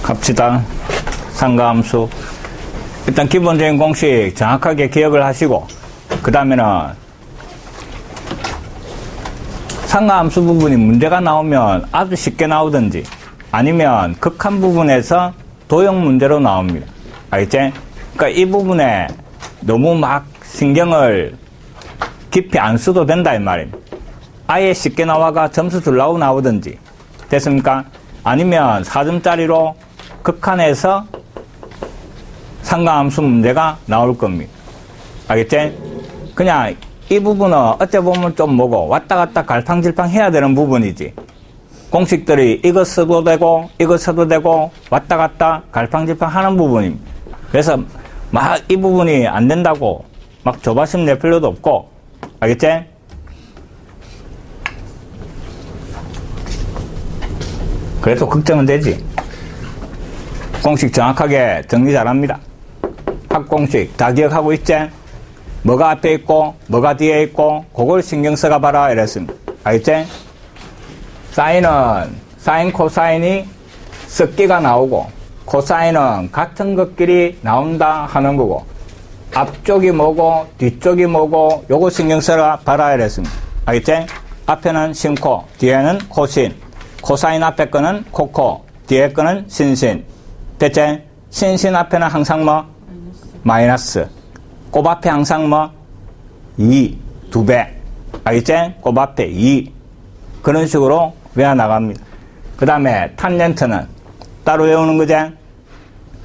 갑시다. 상가함수. 일단 기본적인 공식 정확하게 기억을 하시고, 그 다음에는 상가함수 부분이 문제가 나오면 아주 쉽게 나오든지, 아니면 극한 부분에서 도형 문제로 나옵니다. 알겠지? 그러니까 이 부분에 너무 막 신경을 깊이 안 써도 된다 이 말입니다. 아예 쉽게 나와가 점수 주려고 나오든지, 됐습니까? 아니면 4점짜리로 극한에서 상가함수 문제가 나올 겁니다. 알겠지? 그냥 이 부분은 어째 보면 좀 뭐고 왔다 갔다 갈팡질팡 해야 되는 부분이지. 공식들이 이거 써도 되고 이거 써도 되고 왔다 갔다 갈팡질팡 하는 부분입니다. 그래서 막 이 부분이 안 된다고 막 조바심 낼 필요도 없고, 알겠지? 그래도 걱정은 되지. 공식 정확하게 정리 잘합니다. 합공식 다 기억하고 있지? 뭐가 앞에 있고 뭐가 뒤에 있고 그걸 신경 써가 봐라 이랬습니다. 알겠지? 사인은 사인 코사인이 섞기가 나오고, 코사인은 같은 것끼리 나온다 하는 거고, 앞쪽이 뭐고 뒤쪽이 뭐고 요거 신경 써라 봐라 이랬습니다. 알겠지? 앞에는 신코, 뒤에는 코신. 코사인 앞에 거는 코코, 뒤에 거는 신신. 됐지? 신신 앞에는 항상 뭐? 마이너스. 곱 앞에 항상 뭐? 2, 2배. 알겠지? 곱 앞에 2. 그런 식으로 외워나갑니다. 그 다음에 탄젠트는 따로 외우는 거지?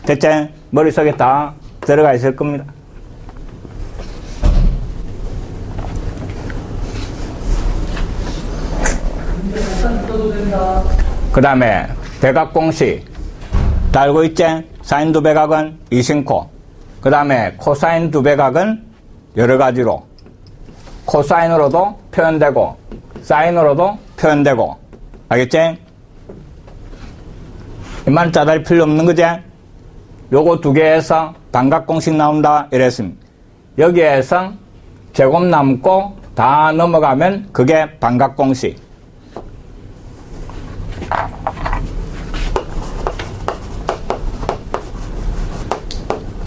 됐지? 머릿속에 다 들어가 있을 겁니다. 그 다음에 대각공식 다 알고 있지? 사인 두 배각은 이신코. 그 다음에 코사인 두 배각은 여러 가지로 코사인으로도 표현되고 사인으로도 표현되고, 알겠지? 이만 짜다릴 필요 없는 거지? 요거 두 개에서 반각공식 나온다 이랬습니다. 여기에서 제곱 남고 다 넘어가면 그게 반각공식.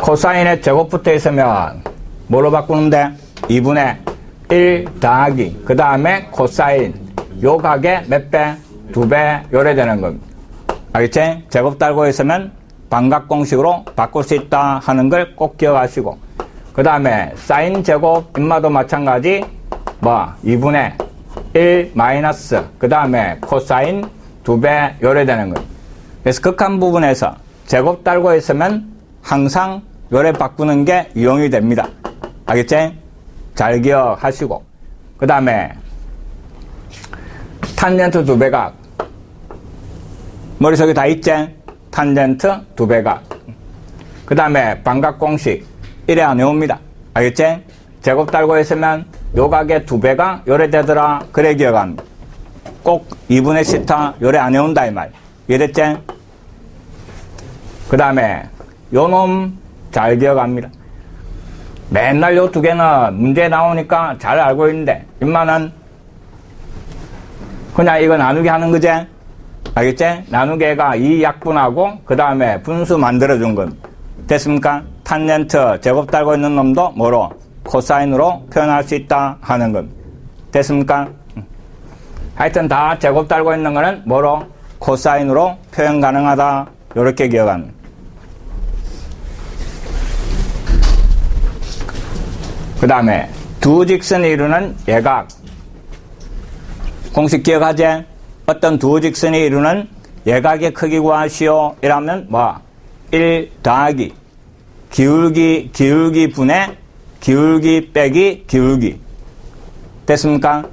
코사인에 제곱 붙어 있으면 뭐로 바꾸는데? 2분의 1 더하기 그 다음에 코사인 요 각에 몇 배? 2배 요래 되는 겁니다. 알겠지? 제곱 달고 있으면 반각공식으로 바꿀 수 있다 하는 걸 꼭 기억하시고, 그 다음에 사인 제곱 인마도 마찬가지 뭐 2분의 1 마이너스 그 다음에 코사인 2배 요래 되는 겁니다. 그래서 극한 부분에서 제곱 달고 있으면 항상 요래 바꾸는 게 이용이 됩니다. 알겠지? 잘 기억하시고, 그 다음에 탄젠트 두 배각 머릿속에 다 있지? 탄젠트 두 배각. 그 다음에 반각공식 이래 안 외웁니다. 알겠지? 제곱 달고 있으면 요 각의 두 배가 요래 되더라 그래 기억합니다. 꼭 2분의 시타 요래 안 외운다 이 말. 이해됐지? 그 다음에 요 놈 잘 기억합니다. 맨날 요 두 개는 문제 나오니까 잘 알고 있는데 인마는 그냥 이거 나누기 하는 거지? 알겠지? 나누기가 이 약분하고 그 다음에 분수 만들어준 건 됐습니까? 탄젠트 제곱 달고 있는 놈도 뭐로? 코사인으로 표현할 수 있다 하는 건 됐습니까? 하여튼 다 제곱 달고 있는 거는 뭐로? 코사인으로 표현 가능하다 요렇게 기억합니다. 그 다음에 두 직선이 이루는 예각 공식 기억하지? 어떤 두 직선이 이루는 예각의 크기 구하시오 이라면 뭐 1 더하기 기울기 분의 기울기 빼기 기울기. 됐습니까?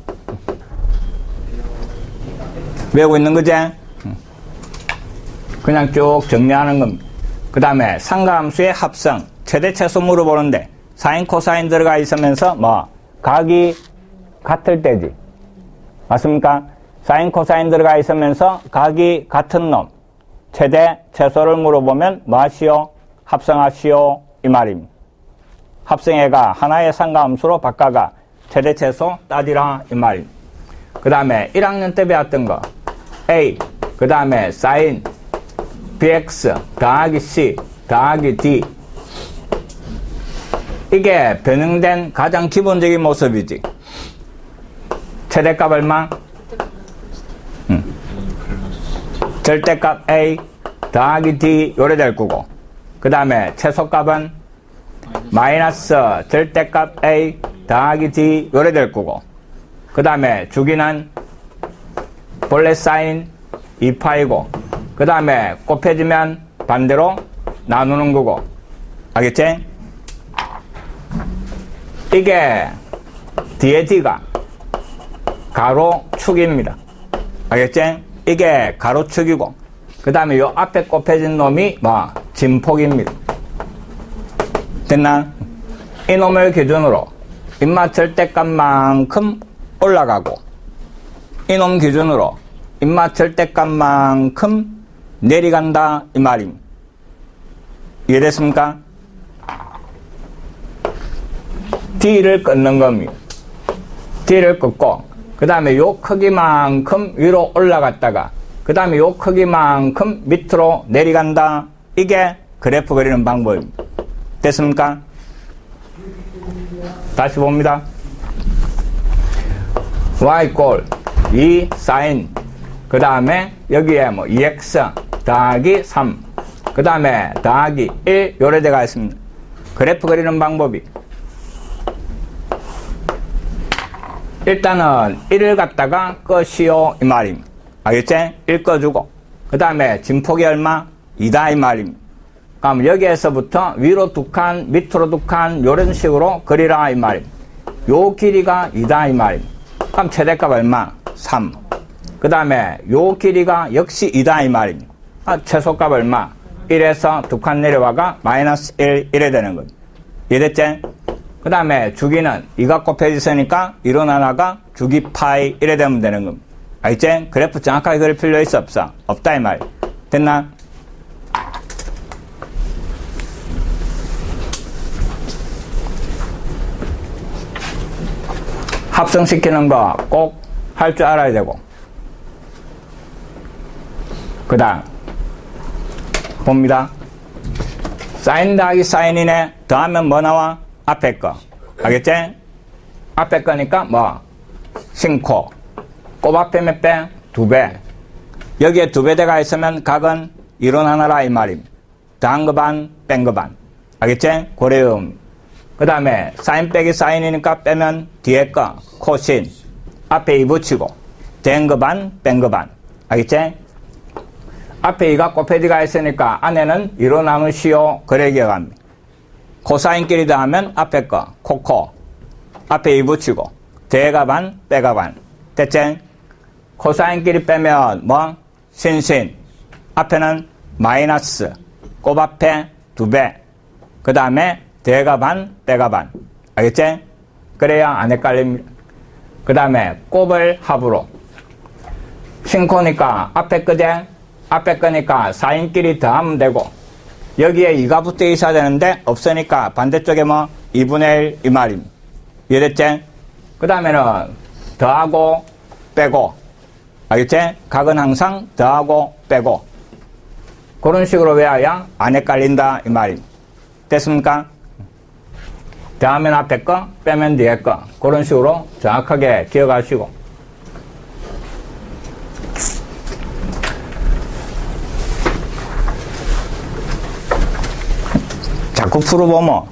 외우고 있는 거지? 그냥 쭉 정리하는 겁니다. 그 다음에 상가함수의 합성 최대 최소 물어보는데 사인 코사인 들어가 있으면서 뭐 각이 같을 때지. 맞습니까? 사인 코사인 들어가 있으면서 각이 같은 놈 최대 최소를 물어보면 뭐 하시오? 합성하시오 이 말입니다. 합성해가 하나의 상가함수로 바꿔가 최대 최소 따지라 이 말입니다. 그 다음에 1학년 때 배웠던 거 A 그 다음에 사인 bx 더하기 c 더하기 d. 이게 변형된 가장 기본적인 모습이지. 최대값 얼마? 절대값 a 더하기 d 요래 될 거고, 그 다음에 최소값은 마이너스 절대값 a 더하기 d 요래 될 거고, 그 다음에 주기는 본래 사인 2파이고, 그 다음에 곱해지면 반대로 나누는 거고. 알겠지? 이게 뒤에 d가 가로축입니다. 알겠지? 이게 가로축이고, 그 다음에 요 앞에 곱해진 놈이 뭐 진폭입니다. 됐나? 이 놈을 기준으로 입맛 절대값만큼 올라가고, 이놈 기준으로 입맛 절대값만큼 내려간다 이 말입니다. 이해됐습니까? D를 끊는 겁니다. D를 끊고, 그 다음에 요 크기만큼 위로 올라갔다가, 그 다음에 요 크기만큼 밑으로 내려간다. 이게 그래프 그리는 방법입니다. 됐습니까? 다시 봅니다. y 꼴 2 사인, 그 다음에 여기에 뭐 2x 더하기 3, 그 다음에 더하기 1 요래 돼가 있습니다. 그래프 그리는 방법이, 일단은 1을 갖다가 끄시오 이 말입니다. 알겠지? 1 꺼주고, 그 다음에 진폭이 얼마? 2다 이 말입니다. 그럼 여기에서부터 위로 두 칸, 밑으로 두 칸 요런 식으로 그리라 이 말입니다. 요 길이가 2다 이 말입니다. 그럼 최대값 얼마? 3. 그 다음에 요 길이가 역시 2다 이 말입니다. 최소값 얼마? 1에서 두 칸 내려와가 마이너스 1 이래 되는 겁니다. 이해됐지? 그 다음에 주기는 2가 곱해지으니까 1로 나눠가 주기 파이 이래 되면 되는 겁니다. 알겠지? 그래프 정확하게 그릴 필요 있어 없어? 없다 이 말. 됐나? 합성시키는 거 꼭 할 줄 알아야 되고, 그 다음 봅니다. 사인 더하기 사인이네. 더하면 뭐 나와? 앞에 거. 알겠지? 앞에 거니까 뭐 신코. 곱 앞에 몇 배? 2배. 여기에 2배 대가 있으면 각은 1로 나눠라 이 말입니다. 더한 거 반, 뺀 거 반. 알겠지? 고래음. 그 다음에 사인 빼기 사인이니까 빼면 뒤에 거 코신. 앞에 2 붙이고 된 거 반, 뺀 거 반. 알겠지? 앞에 2가 곱해지가 있으니까 안에는 2로 나누시오. 그래 기억합니다. 코사인끼리 더하면 앞에 거 코코. 앞에 2 붙이고 대가 반, 빼가 반. 됐지? 코사인끼리 빼면 뭐? 신신. 앞에는 마이너스. 곱 앞에 2배. 그 다음에 대가 반, 빼가 반. 알겠지? 그래야 안 헷갈립니다. 그 다음에 곱을 합으로. 신코니까 앞에 거제? 앞에 거니까 사인끼리 더하면 되고, 여기에 2가 붙어 있어야 되는데 없으니까 반대쪽에 뭐 2분의 1 이 말입니다. 이해됐지? 그 다음에는 더하고 빼고. 알겠지? 각은 항상 더하고 빼고. 그런 식으로 외워야 안 헷갈린다 이 말입니다. 됐습니까? 더하면 앞에 거, 빼면 뒤에 거. 그런 식으로 정확하게 기억하시고. 자꾸 풀어보면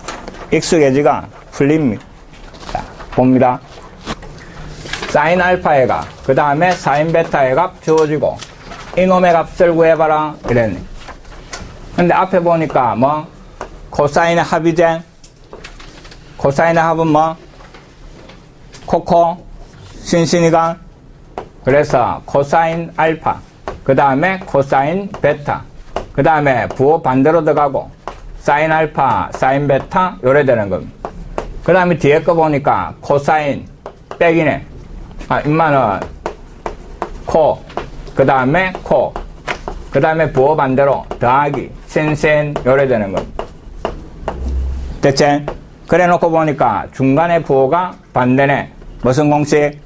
익숙해지가 풀립니다. 자, 봅니다. 사인 알파의 값, 그 다음에 사인 베타의 값 주어지고, 이놈의 값을 구해봐라 이랬네. 근데 앞에 보니까 뭐 코사인의 합이제. 코사인의 합은 뭐 코코 신신이가. 그래서 코사인 알파, 그 다음에 코사인 베타, 그 다음에 부호 반대로 들어가고 사인 알파, 사인 베타 요래 되는 겁니다. 그 다음에 뒤에 거 보니까 코사인 빼기네. 임마는 코, 그 다음에 코, 그 다음에 부호 반대로 더하기 신신 요래 되는 겁니다. 됐지? 그래 놓고 보니까 중간에 부호가 반대네. 무슨 공식?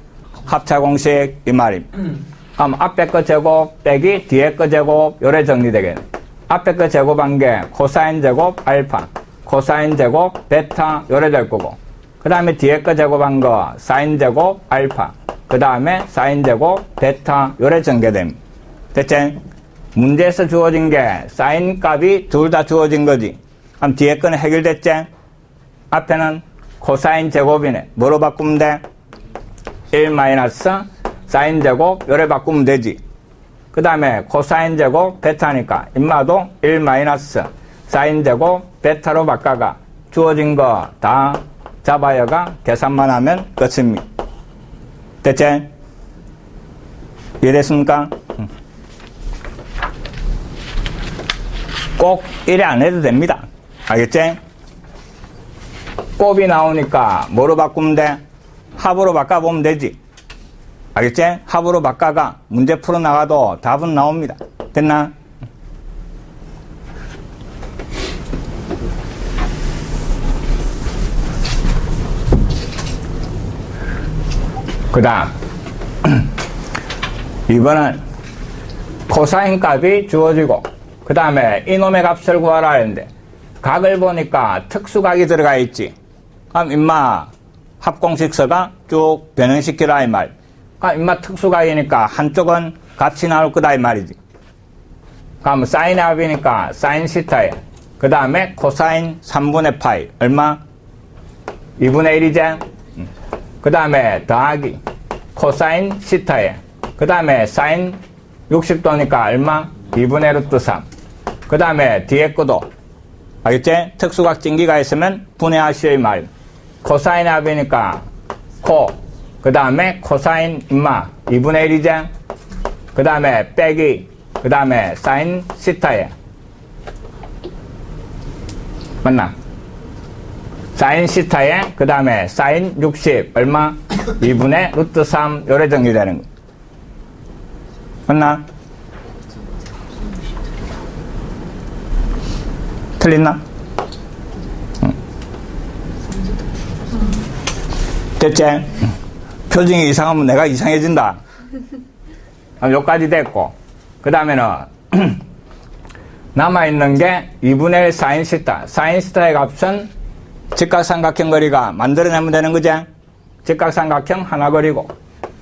합차 공식 이 말입니다. 그럼 앞에 거 제곱 빼기 뒤에 거 제곱 요래 정리되겠네. 앞에 거 제곱한 게 코사인 제곱 알파, 코사인 제곱 베타 요래 될 거고, 그 다음에 뒤에 거 제곱한 거 사인 제곱 알파, 그 다음에 사인 제곱 베타 요래 전개됩니다. 됐지? 문제에서 주어진 게 사인 값이 둘 다 주어진 거지. 그럼 뒤에 거는 해결됐지? 앞에는 코사인 제곱이네. 뭐로 바꾸면 돼? 1 마이너스 사인 제곱 요래 바꾸면 되지. 그 다음에 코사인 제곱 베타니까 임마도 1 마이너스 사인 제곱 베타로 바꿔가 주어진 거 다 잡아여가 계산만 하면 끝입니다. 됐지? 이해됐습니까? 꼭 이래 안 해도 됩니다. 알겠지? 곱이 나오니까 뭐로 바꾸면 돼? 합으로 바꿔보면 되지. 알겠지? 합으로 바꿔가 문제 풀어나가도 답은 나옵니다. 됐나? 그 다음 이번은 코사인 값이 주어지고 그 다음에 이놈의 값을 구하라 했는데 각을 보니까 특수각이 들어가 있지. 그럼 임마 합공식서가 쭉 변형시키라 이 말. 그럼 임마 특수각이니까 한쪽은 값이 나올 거다 이 말이지. 그럼 사인의 합이니까 사인 시타에 그 다음에 코사인 3분의 파이 얼마? 2분의 1이지. 그 다음에 더하기 코사인 시타에 그 다음에 사인 60도니까 얼마? 2분의 루트 3. 그 다음에 뒤에 거도 알겠지? 특수각 진기가 있으면 분해하시오 이 말. 코사인 합이니까 코 그 다음에 코사인 임마 2분의 1이지. 그 다음에 빼기 그 다음에 사인 시타에 맞나? 사인 시타에 그 다음에 사인 60 얼마? 2분의 루트 3 요래 정리되는 거 맞나? 틀렸나? 응. 됐지? 표정이 이상하면 내가 이상해진다. 여기까지 됐고 그 다음에는 남아있는 게 2분의 1 사인 시타. 사인 시타의 값은 직각삼각형 거리가 만들어내면 되는 거지. 직각삼각형 하나 그리고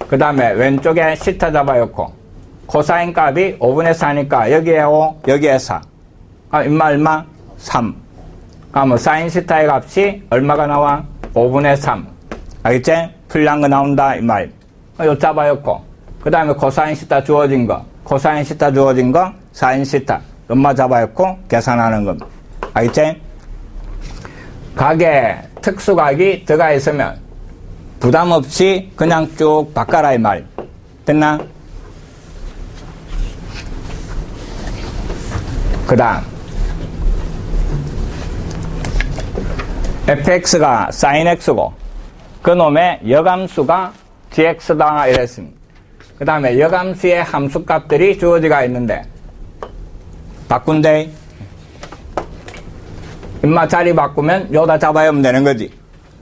그 다음에 왼쪽에 시타 잡아였고 코사인 값이 5분의 4니까 여기에 5 여기에 4. 얼마? 3. 그러면 사인 시타의 값이 얼마가 나와? 5분의 3. 알겠지? 풀난 거 나온다 이 말. 요 잡아였고 그 다음에 코사인 시타 주어진 거 코사인 시타 주어진 거 사인 시타 얼마 잡아였고 계산하는 겁니다. 알겠지? 각에 특수각이 들어가 있으면 부담 없이 그냥 쭉 바꿔라 이 말. 됐나? 그 다음 fx가 sin x고 그놈의 여감수가 gx다 이랬습니다. 그 다음에 여감수의 함수값들이 주어지가 있는데 바꾼대. 임마 자리 바꾸면 요다 잡아야면 되는 거지.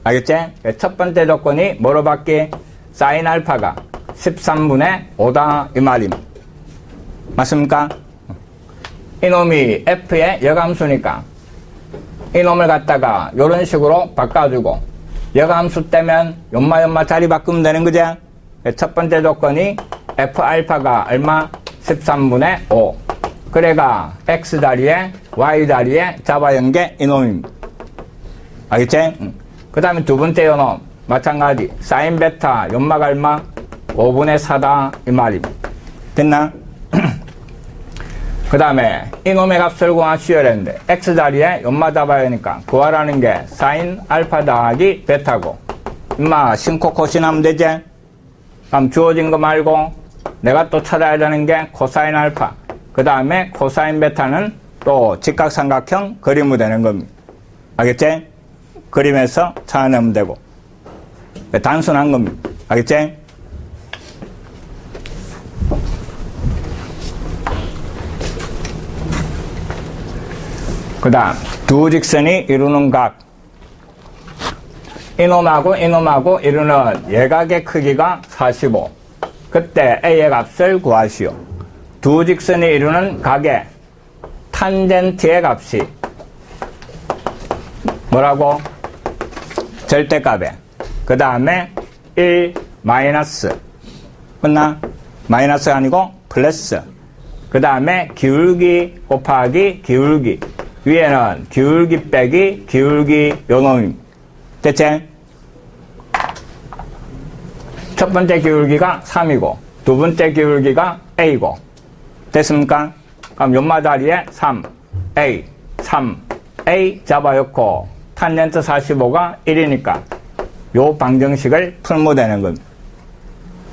알겠지? 첫 번째 조건이 뭐로 바뀌? sin 알파가 13분의 5다 이 말입니다. 맞습니까? 이놈이 f의 여감수니까 이놈을 갖다가 요런 식으로 바꿔주고 여감수 떼면 연마 자리 바꾸면 되는 거지. 첫 번째 조건이 f 알파가 얼마? 13분의 5. 그래가 x 자리에 y 자리에 잡아연 게 이놈입니다. 알겠지? 그 다음에 두 번째 요놈 마찬가지 사인 베타 연마가 얼마? 5분의 4다 이 말입니다. 됐나? 그 다음에 이놈의 값을 구하시오 했는데 x 자리에 연마 잡아야 하니까 구하라는 게 사인 알파 더하기 베타고 임마 신코 코신 하면 되지? 그럼 주어진 거 말고 내가 또 찾아야 되는 게 코사인 알파 그 다음에 코사인 베타는 또 직각삼각형 그리면 되는 겁니다. 알겠지? 그림에서 찾아내면 되고 단순한 겁니다. 알겠지? 그 다음 두 직선이 이루는 각 이놈하고 이놈하고 이루는 예각의 크기가 45. 그때 A의 값을 구하시오. 두 직선이 이루는 각의 탄젠트의 값이 뭐라고? 절대값에. 그 다음에 1 마이너스. 끝나? 마이너스가 아니고 플러스. 그 다음에 기울기 곱하기 기울기. 위에는 기울기 빼기 기울기 요놈임. 대체 첫 번째 기울기가 3이고 두 번째 기울기가 A고. 됐습니까? 그럼 연마 자리에 3A, 3A 잡아놓고 탄젠트 45가 1이니까 요 방정식을 풀면 되는 겁니다.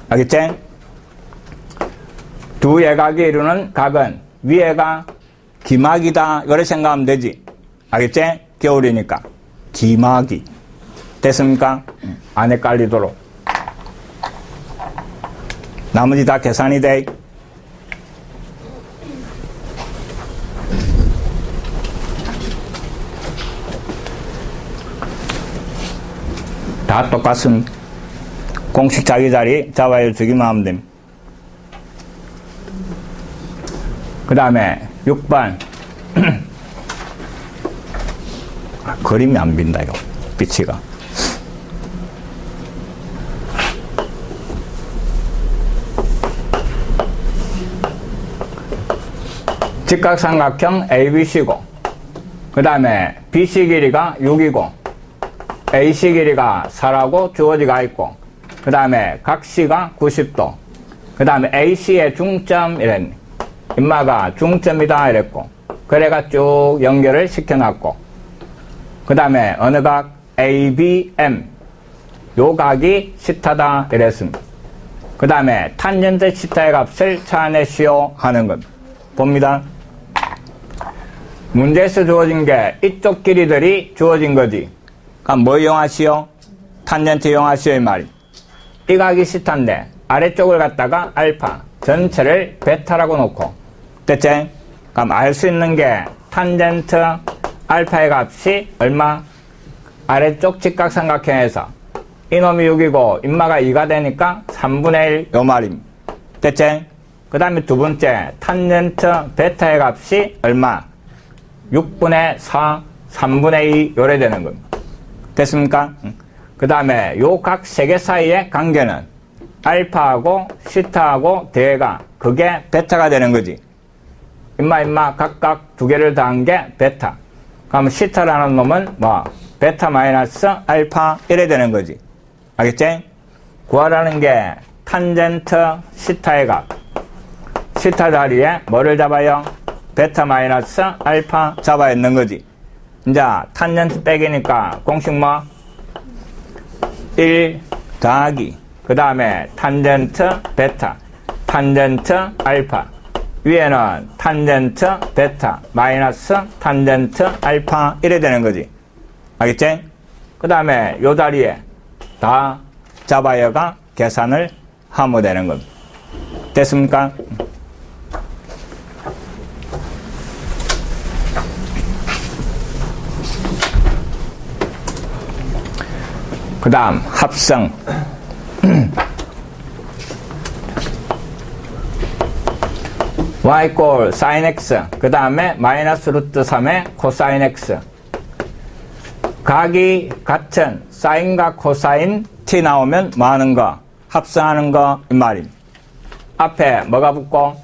알겠지? 두 예각이 이루는 각은 위에가 기막이다 이렇게 생각하면 되지. 알겠지? 겨울이니까 기막이. 됐습니까? 안 헷갈리도록. 나머지 다 계산이 돼. 다 똑같습니다. 공식 자기 자리 잡아야 주기만 하면 됩니다. 그 다음에 6번 그림이 안 빈다 이거 빛이가. 직각삼각형 ABC고 그 다음에 BC 길이가 6이고 AC 길이가 4라고 주어지가 있고 그 다음에 각 C가 90도 그 다음에 AC의 중점 이랬네. 인마가 중점이다 이랬고 그래가 쭉 연결을 시켜놨고 그 다음에 어느 각 ABM 요 각이 시타다 이랬습니다. 그 다음에 탄젠트 시타의 값을 찾아내시오 하는 겁니다. 봅니다. 문제에서 주어진 게 이쪽 길이들이 주어진 거지. 그럼 뭐 이용하시오? 탄젠트 이용하시오 이 말이. 이 각이 시타인데 아래쪽을 갖다가 알파 전체를 베타라고 놓고 됐지? 그럼 알 수 있는 게 탄젠트 알파의 값이 얼마? 아래쪽 직각삼각형에서 이놈이 6이고 인마가 2가 되니까 3분의 1 요 말임. 됐지? 그 다음에 두 번째 탄젠트 베타의 값이 얼마? 6분의 4 3분의 2 요래 되는 겁니다. 됐습니까? 그 다음에 요 각 세 개 사이의 관계는 알파하고 시타하고 대가 그게 베타가 되는 거지. 임마 각각 두 개를 더한 게 베타. 그럼 시타라는 놈은 뭐 베타 마이너스 알파 이래 되는 거지. 알겠지? 구하라는 게 탄젠트 시타의 값. 시타 자리에 뭐를 잡아요? 베타 마이너스 알파 잡아 있는 거지. 이제 탄젠트 빼기니까 공식 뭐? 1 더하기 그 다음에 탄젠트 베타 탄젠트 알파 위에는 탄젠트 베타 마이너스 탄젠트 알파 이래 되는 거지. 알겠지? 그 다음에 요 자리에 다 잡아여가 계산을 하면 되는 겁니다. 됐습니까? 그 다음 합성 y 꼴 sin x 그 다음에 마이너스 루트 3의 코사인 x 각이 같은 사인과 코사인 t 나오면 뭐 하는 거? 합성하는 거 이 말임. 앞에 뭐가 붙고?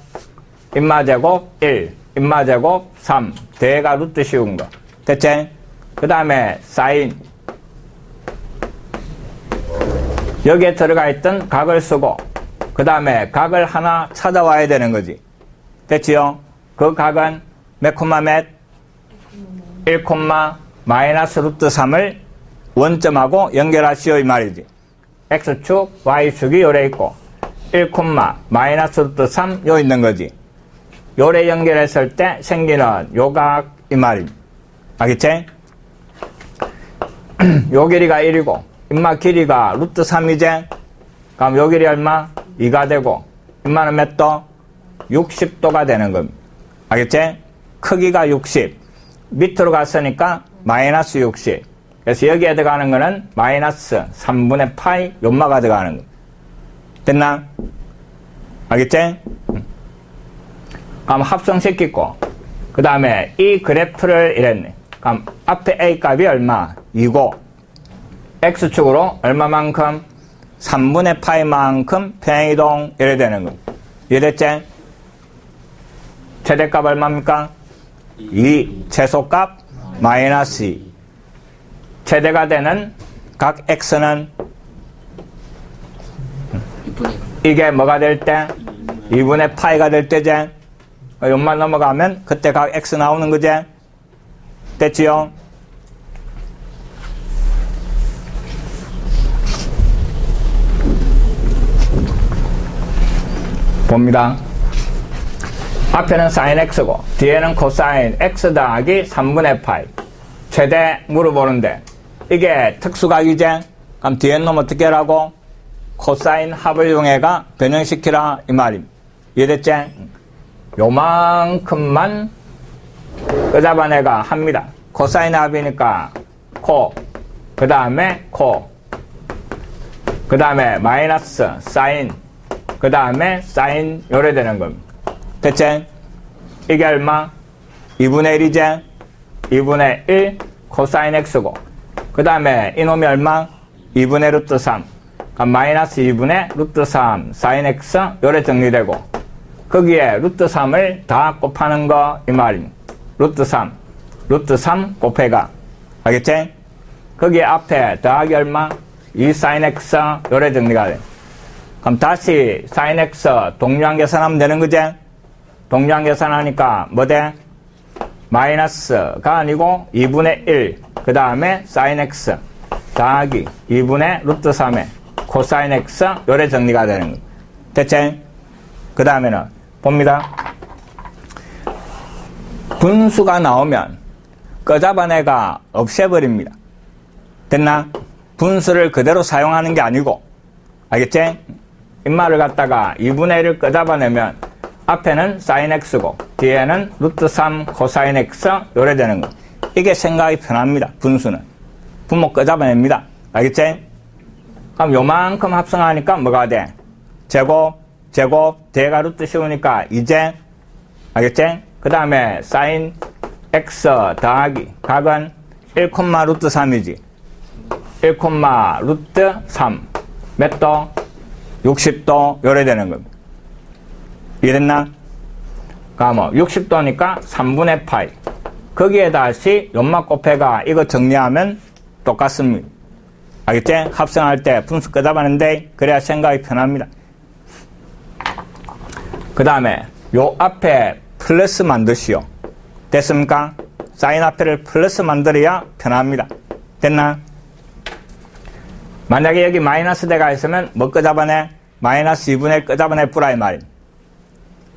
인마제곱 1 인마제곱 3 대가 루트 씌운 거 됐지? 그 다음에 사인 여기에 들어가 있던 각을 쓰고 그 다음에 각을 하나 찾아와야 되는 거지. 됐지요? 그 각은 몇 콤마 몇? 1 콤마 마이너스 루트 3을 원점하고 연결하시오 이 말이지. X축, Y축이 요래 있고 1 콤마 마이너스 루트 3 요 있는 거지. 요래 연결했을 때 생기는 요각 이 말임. 알겠지? 요 길이가 1이고 인마 길이가 루트 3이제 그럼 요 길이 얼마? 2가 되고 인마는 몇 도? 60도가 되는 겁니다. 알겠지? 크기가 60 밑으로 갔으니까 마이너스 60 그래서 여기에 들어가는 거는 마이너스 3분의 파이 연마가 들어가는 거 됐나? 알겠지? 그럼 합성시키고 그 다음에 이 그래프를 이랬네. 그럼 앞에 A 값이 얼마? 2고 X축으로 얼마만큼? 3분의 파이만큼 평행이동 이래 되는 거. 이해됐지? 최대값 얼마입니까? 2. 최소값 마이너스 2. 최대가 되는 각 X는 이게 뭐가 될 때? 2분의 파이가 될 때지? 요만 넘어가면 그때 각 X 나오는 거지? 됐지요? 봅니다. 앞에는 sin x고 뒤에는 cosine x 더하기 3분의 파이. 최대 물어보는데 이게 특수각이지? 그럼 뒤에는 놈 어떻게 하라고? cosine 합을 이용해가 변형시키라 이 말임. 이해됐지? 요만큼만 끄잡아내가 합니다. cosine 합이니까 co 그 다음에 co 그 다음에 마이너스 sin 그 다음에 sin 요래 되는 겁니다. 됐지? 이게 얼마? 2분의 1이지? 2분의 1 코사인 x고 그 다음에 이놈이 얼마? 2분의 루트 3 그럼 마이너스 2분의 루트 3 사인 x 요래 정리되고 거기에 루트 3을 다 곱하는 거 이 말입니다. 루트 3 곱해가 알겠지? 거기에 앞에 더하기 얼마? 2 사인 x 요래 정리가 돼. 그럼 다시 사인 x 동류항 계산하면 되는 거지? 동류항 계산하니까 뭐 돼? 마이너스가 아니고 2분의 1 그 다음에 사인 x 더하기 2분의 루트 3에 코사인 x 요래 정리가 되는 거. 됐지? 그 다음에는 봅니다. 분수가 나오면 끄잡아내가 없애버립니다. 됐나? 분수를 그대로 사용하는 게 아니고 알겠지? 인말을 갖다가 2분의 1을 끄잡아내면 앞에는 sin x고 뒤에는 루트 3 코사인 x 요래 되는 거. 이게 생각이 편합니다. 분수는. 분모 끄잡아냅니다. 알겠지? 그럼 요만큼 합성하니까 뭐가 돼? 제곱 뒤에가 루트 씌우니까 이제 알겠지? 그 다음에 sin x 더하기 각은 1, 루트 3이지. 1, 루트 3 몇 도? 60도 요래 되는 겁니다. 이해됐나? 그럼 60도니까 3분의 파이. 거기에 다시 연막 곱해가 이거 정리하면 똑같습니다. 알겠지? 합성할 때 분수 끄잡아내는데 그래야 생각이 편합니다. 그 다음에 요 앞에 플러스 만드시오. 됐습니까? 사인 앞에를 플러스 만들어야 편합니다. 됐나? 만약에 여기 마이너스 대가 있으면 뭐 끄잡아내? 마이너스 2분의 1 끄잡아내 뿌라 이 말임.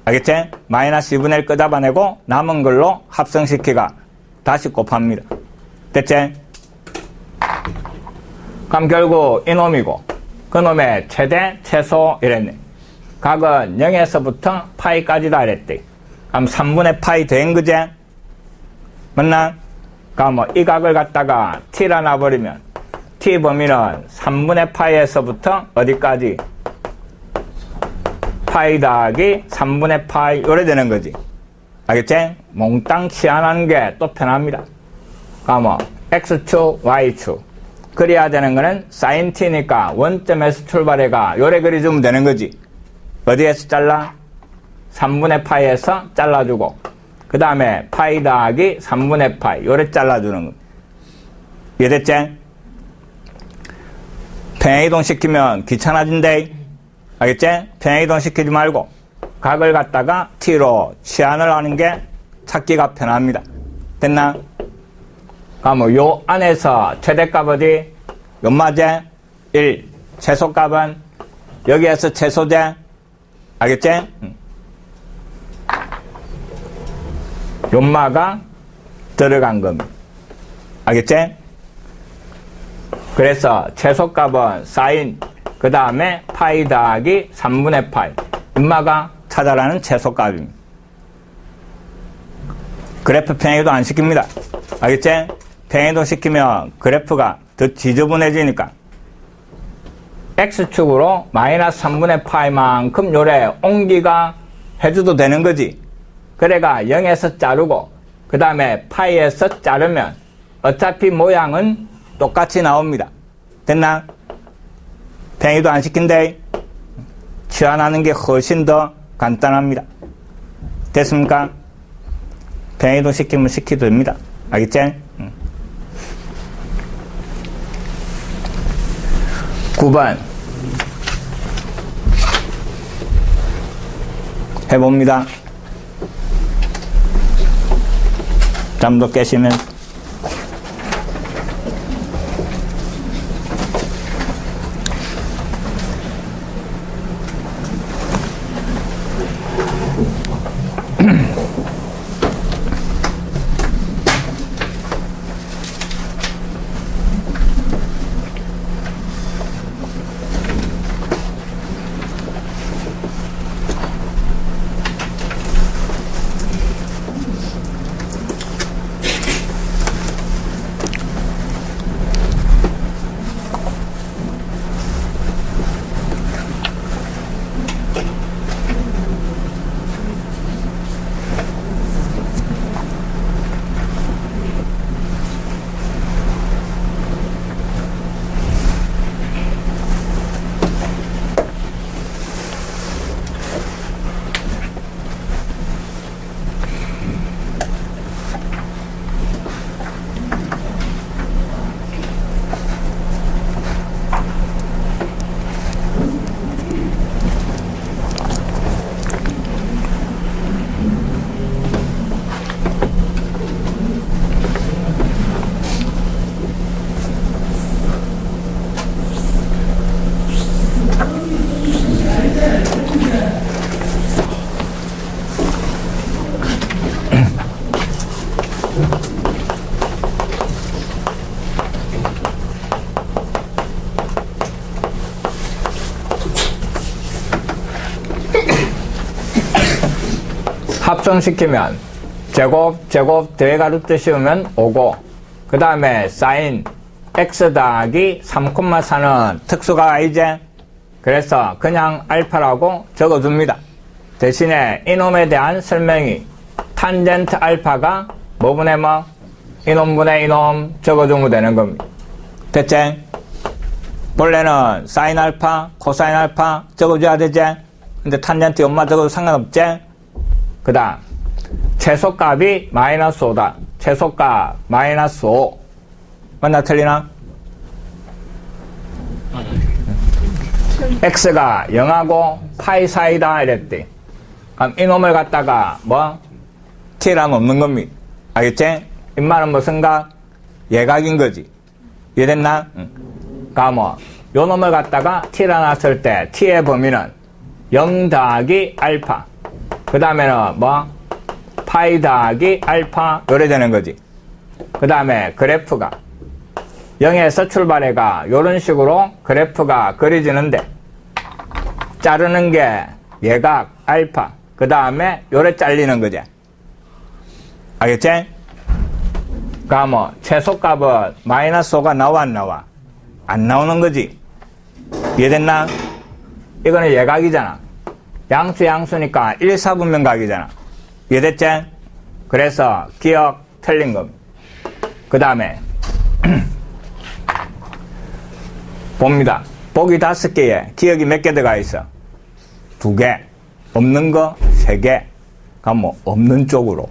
알겠지? 마이너스 2분의 1 끄잡아내고 남은 걸로 합성시키가 다시 곱합니다. 됐지? 그럼 결국 이놈이고 그놈의 최대 최소 이랬네. 각은 0에서부터 파이까지다 이랬대. 그럼 3분의 파이 된 거지? 맞나? 그럼 이 각을 갖다가 t라 놔버리면 t 범위는 3분의 파이에서부터 어디까지? 파이 더하기 3분의 파이 요래 되는 거지. 알겠지? 몽땅 치환하는 게 또 편합니다. 그럼 x축, y축 그려야 되는 거는 sin t니까 원점에서 출발해가 요래 그려주면 되는 거지. 어디에서 잘라? 3분의 파이에서 잘라주고 그 다음에 파이 더하기 3분의 파이 요래 잘라주는 거. 이해됐지? 평행이동 시키면 귀찮아진대. 알겠지? 평행이동 시키지 말고 각을 갖다가 t로 치환을 하는 게 찾기가 편합니다. 됐나? 그럼 요 안에서 최대값 어디? 연마제 1 최소값은 여기에서 최소제 알겠지? 연마가 들어간 겁니다. 알겠지? 그래서 최소값은 sin 그 다음에 파이 더하기 3분의 파이 인마가 찾아라는 최소값입니다. 그래프 평행이동 안 시킵니다. 알겠지? 평행이동 시키면 그래프가 더 지저분해지니까 X축으로 마이너스 3분의 파이만큼 요래 옮기가 해줘도 되는 거지. 그래가 0에서 자르고 그 다음에 파이에서 자르면 어차피 모양은 똑같이 나옵니다. 됐나? 팽이도 안 시킨대. 치환하는 게 훨씬 더 간단합니다. 됐습니까? 팽이도 시키면 시켜도 됩니다. 알겠지? 9번 해봅니다. 잠도 깨시면서 합성시키면 제곱 대가루트 씌우면 5고 그 다음에 사인 x 더하기 3,4는 특수가 이제 그래서 그냥 알파라고 적어줍니다. 대신에 이놈에 대한 설명이 탄젠트 알파가 뭐분의 뭐 이놈분의 이놈 적어주면 되는 겁니다. 됐지? 원래는 사인 알파, 코사인 알파 적어줘야 되지? 근데 탄젠트 엄마 적어도 상관없지? 그 다음 최소값이 마이너스 5다. 최소값 마이너스 5 맞나 틀리나? x가 0하고 파이 사이다 이랬대. 그럼 이놈을 갖다가 뭐 t란 없는 겁니다. 알겠지? 이 말은 무슨가? 예각인 거지. 이해됐나? 그니까 뭐 요 놈을 갖다가 t라 놨을 때 t의 범위는 0 더하기 알파 그 다음에는 뭐 파이 더하기 알파 요래 되는 거지. 그 다음에 그래프가 0에서 출발해가 요런 식으로 그래프가 그려지는데 자르는 게 예각 알파 그 다음에 요래 잘리는 거지. 알겠지? 그니까 뭐 최소값은 마이너스 5가 나와 안 나와? 안 나오는 거지. 이해됐나? 이거는 예각이잖아. 양수니까 1, 4분면 각이잖아. 이해됐지? 그래서 기억 틀린 겁니다. 그 다음에 봅니다. 보기 5개에 기억이 몇 개 들어가 있어? 2개. 없는 거 3개. 그럼 뭐 없는 쪽으로.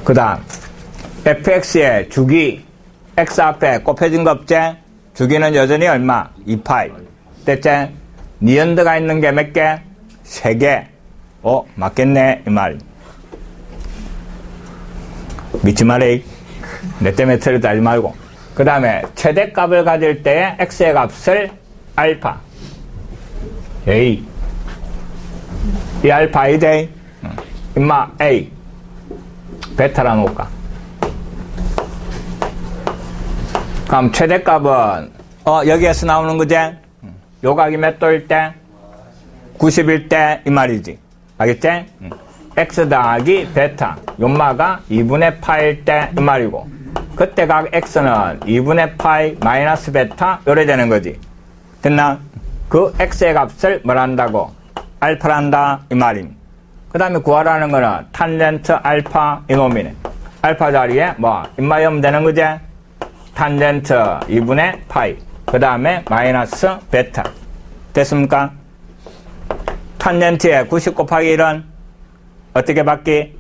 그 다음 fx의 주기 x 앞에 곱해진 거 없지? 주기는 여전히 얼마? 2파이. 됐지? 니은드가 있는 게 몇 개? 3개. 맞겠네 이 말. 믿지 말래. 내 때문에 틀리다 하지 말고. 그 다음에 최대값을 가질 때의 x의 값을 알파. A. 이 알파 이데 임마 A. 베타라 놓을까? 그럼 최대값은 여기에서 나오는 거지? 요각이 몇 도일 때? 90일 때 이 말이지. 알겠지? x 더하기 베타 연마가 2분의 파일 때 이 말이고 그때 각 x는 2분의 파이 마이너스 베타 요래 되는 거지. 됐나? 그 x의 값을 뭘 한다고? 알파를 한다 이 말임. 그 다음에 구하라는 거는 탄젠트 알파 이놈이네. 알파 자리에 뭐 입마이하면 되는 거지? 탄젠트 2분의 파이. 그 다음에 마이너스 베타. 됐습니까? 탄젠트에 90 곱하기 1은 어떻게 받기?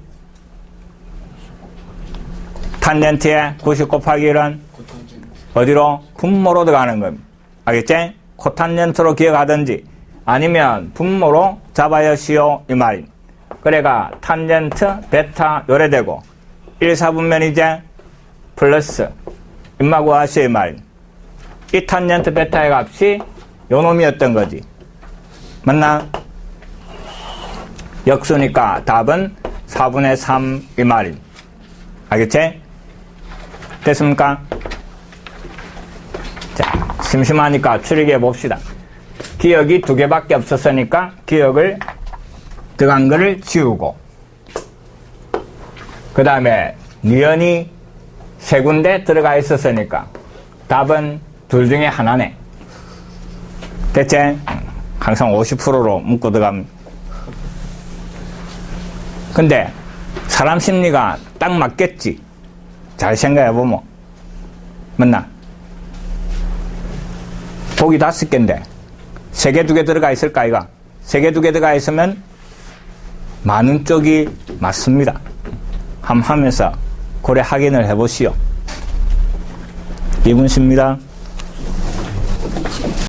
탄젠트에 90 곱하기 1은 어디로? 분모로 들어가는 겁니다. 알겠지? 코탄젠트로 기억하든지 아니면 분모로 잡아여시오 이 말입니다. 그래가 탄젠트 베타 요래되고 1, 4분면 이제 플러스 임마 구하시오 이 말입니다. 이 탄젠트 베타의 값이 요 놈이었던 거지. 맞나? 역수니까 답은 4분의 3 이 말입니다. 알겠지? 됐습니까? 자, 심심하니까 추리해 봅시다. 기억이 2개밖에 없었으니까 기억을 들어간 거를 지우고 그 다음에 니은이 3군데 들어가 있었으니까 답은 둘 중에 하나네. 됐지? 항상 50%로 묶고 들어갑니다. 근데 사람 심리가 딱 맞겠지. 잘 생각해보면. 맞나? 보기 5개인데 3개, 2개 들어가 있을까 이가? 3개, 2개 들어가 있으면 많은 쪽이 맞습니다. 함 하면서 고래 확인을 해보시오. 이분씨입니다.